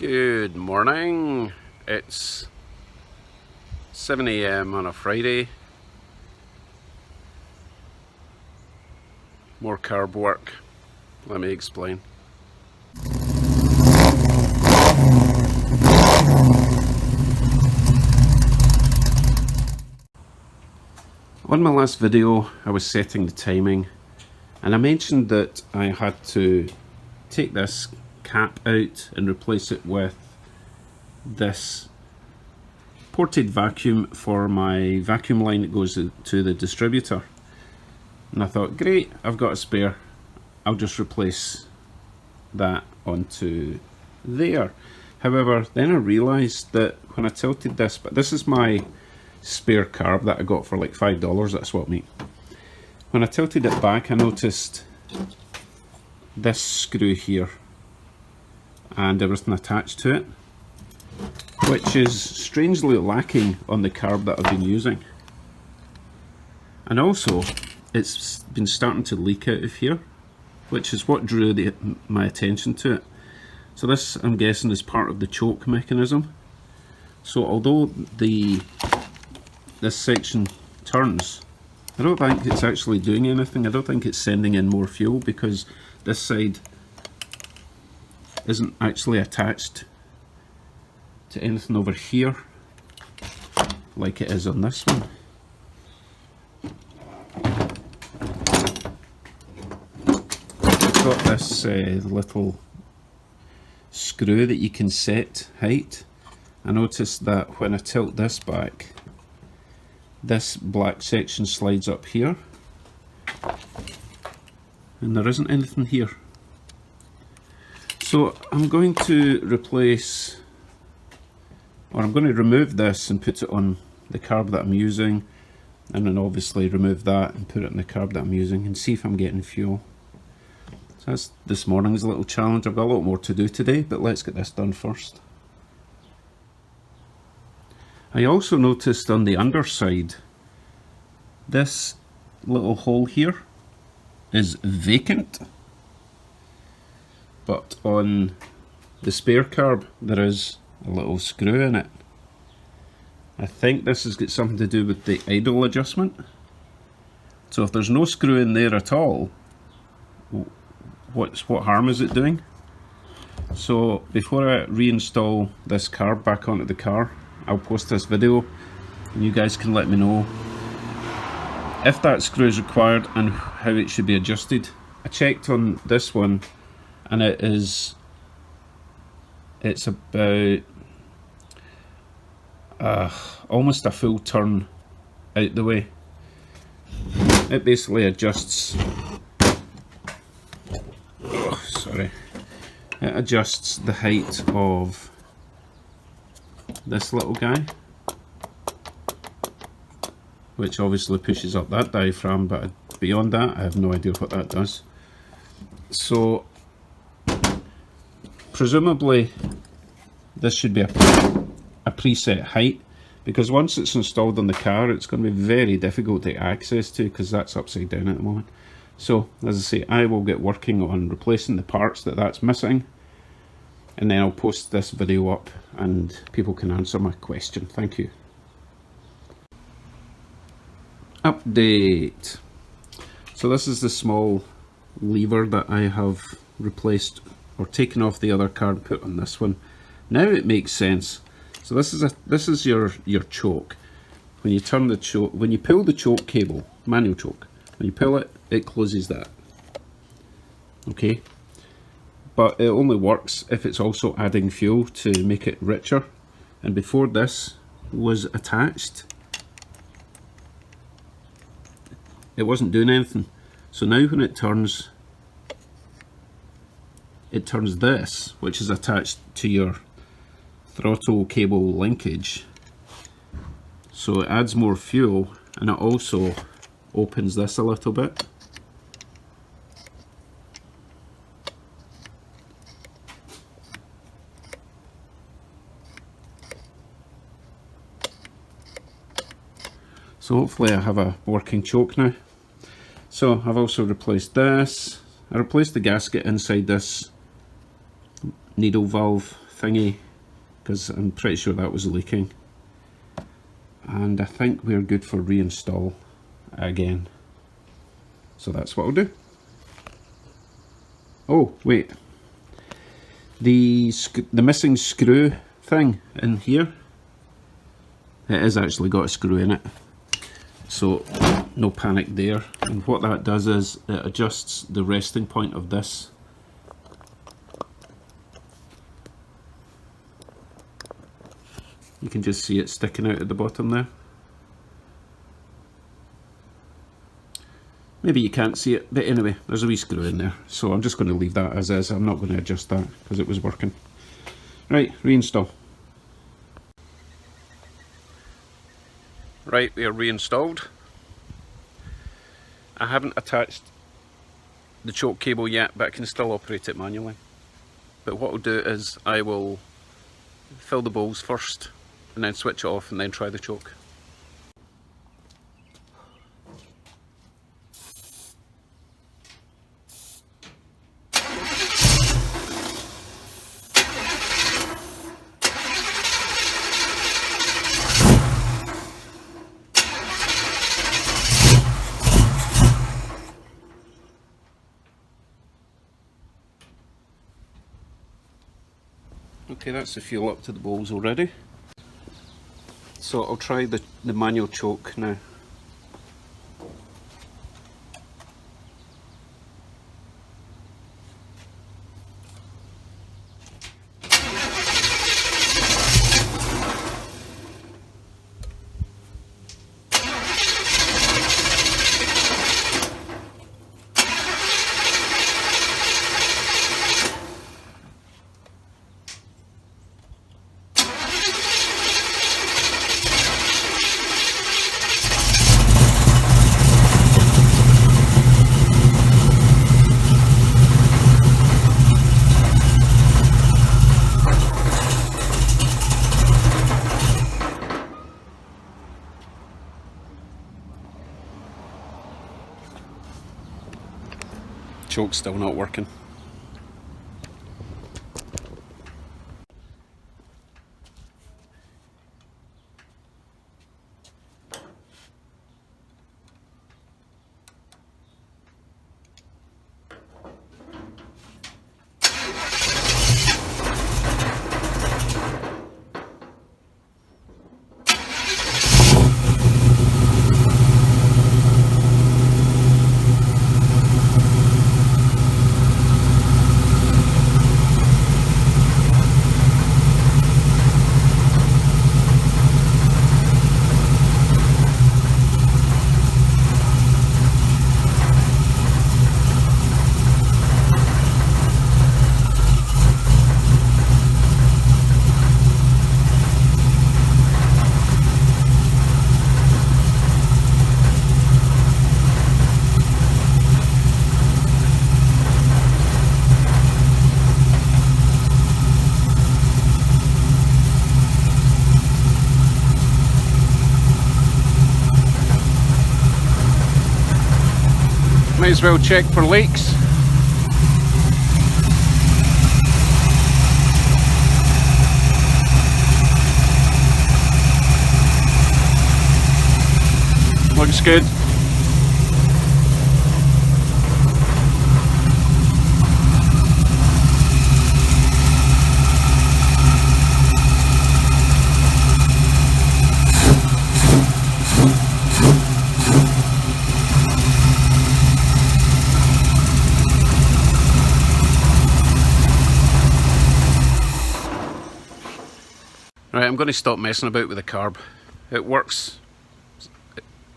Good morning. It's 7 AM on a Friday. More carb work. Let me explain. On my last video, I was setting the timing, and I mentioned that I had to take this cap out and replace it with this ported vacuum for my vacuum line that goes to the distributor. And I thought, great, I've got a spare, I'll just replace that onto there. However, then I realised that when I tilted this, but this is my spare carb that I got for like $5 at a swap meet. When I tilted it back, I noticed this screw here and everything attached to it, which is strangely lacking on the carb that I've been using. And also, it's been starting to leak out of here, which is what drew my attention to it. So this, I'm guessing, is part of the choke mechanism. So although this section turns, I don't think it's actually doing anything. I don't think it's sending in more fuel because this side isn't actually attached to anything over here like it is on this one. I've got this little screw that you can set height. I noticed that when I tilt this back, this black section slides up here and there isn't anything here. So I'm going to replace, or I'm going to remove this and put it on the carb that I'm using, and then obviously remove that and put it in the carb that I'm using and see if I'm getting fuel. So that's this morning's little challenge. I've got a lot more to do today, but let's get this done first. I also noticed on the underside, this little hole here is vacant, but on the spare carb there is a little screw in it. I think this has got something to do with the idle adjustment. So if there's no screw in there at all, what harm is it doing? So before I reinstall this carb back onto the car, I'll post this video and you guys can let me know if that screw is required and how it should be adjusted. I checked on this one and it's about almost a full turn out the way. It basically adjusts, it adjusts the height of this little guy, which obviously pushes up that diaphragm, but beyond that I have no idea what that does. So presumably this should be a preset height, because once it's installed on the car it's going to be very difficult to access to because that's upside down at the moment. So as I say, I will get working on replacing the parts that's missing, and then I'll post this video up and people can answer my question. Thank you. Update. So this is the small lever that I have replaced or taken off the other car and put on this one. Now it makes sense. So this is your choke. When you turn the choke, when you pull the choke cable, manual choke, when you pull it, it closes that. Okay, but it only works if it's also adding fuel to make it richer. And before this was attached, it wasn't doing anything. So now when it turns this, which is attached to your throttle cable linkage, so it adds more fuel, and it also opens this a little bit. So hopefully I have a working choke now. So I've also replaced this. I replaced the gasket inside this needle valve thingy, because I'm pretty sure that was leaking. And I think we're good for reinstall again. So that's what I'll do. Oh, wait. The missing screw thing in here, it has actually got a screw in it. So no panic there. And what that does is it adjusts the resting point of this. You can just see it sticking out at the bottom there. Maybe you can't see it, but anyway, there's a wee screw in there. So I'm just going to leave that as is. I'm not going to adjust that because it was working. Right, reinstall. Right, we are reinstalled. I haven't attached the choke cable yet, but I can still operate it manually. But what I'll do is I will fill the bowls first and then switch it off and then try the choke. Okay, that's the fuel up to the bowls already. So I'll try the manual choke now. Choke's still not working. Might as well check for leaks. Looks good. Right, I'm going to stop messing about with the carb. It works.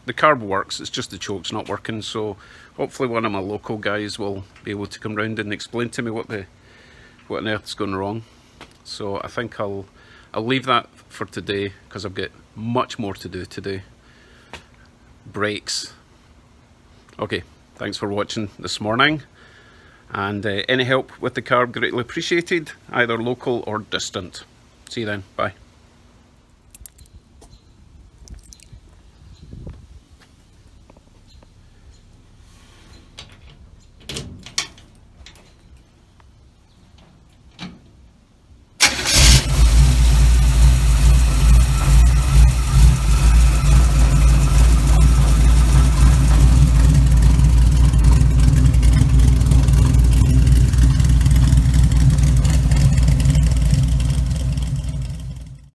The carb works, it's just the choke's not working, so hopefully one of my local guys will be able to come round and explain to me what on earth's going wrong. So I think I'll leave that for today because I've got much more to do today. Brakes. Okay, thanks for watching this morning, and any help with the carb greatly appreciated, either local or distant. See you then, bye.